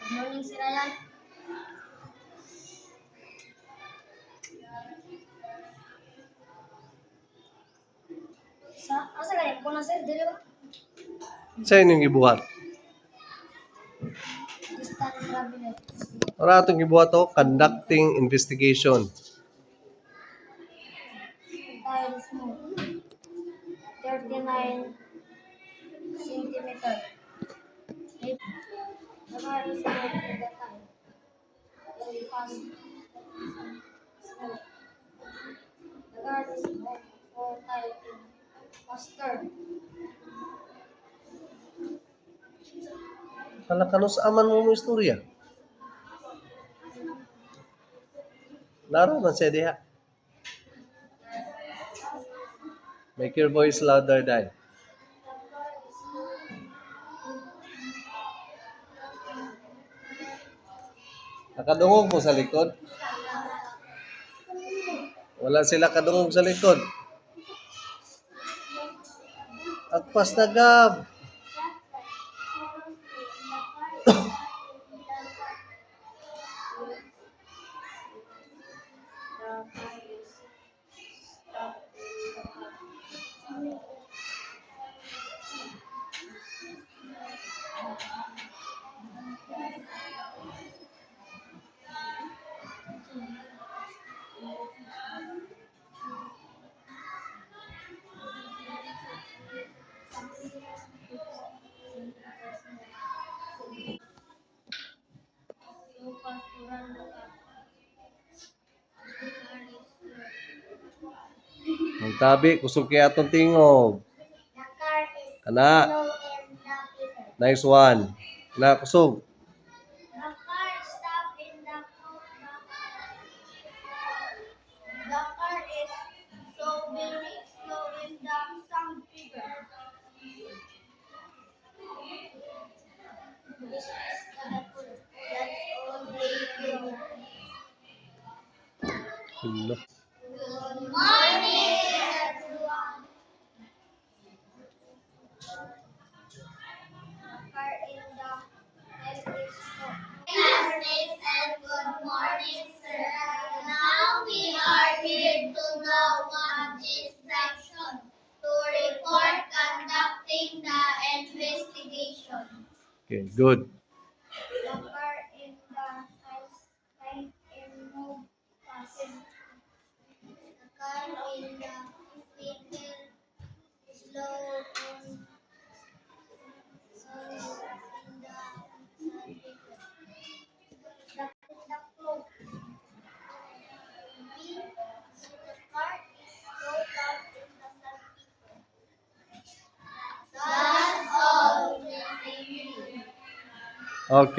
Morning, si Ryan. Asa ganyan po na sir? Dili ba? Sa inyong gibuhat. Distant traveler. Ora atong gibuhat to, conducting investigation. Tiles mo. 39 centimeter. Nagaros mo pagkatan. Fast. Nagaros mo for typing. Faster. Kalakanos aman mo istorya. Laro man siya diha. Make your voice louder, Dai. Nakadungog mo sa likod. Wala sila kadungog sa likod. Agpas na gab. Ang tabi, kusog kaya atong tingog. Kana. Nice one. Kana, kusog. The car is so very slow in the sound figure. This is the apple. That's all they do. Hello. Good morning, everyone. The car in the head is slow. Classmates and good morning, sir. Now we are here to know what is section to report conducting the investigation. Okay, good. The car in the house time in move passing. The car in the vehicle slow on in the vehicle. The flow. The car is slow down in the vehicle. That's all. Okay.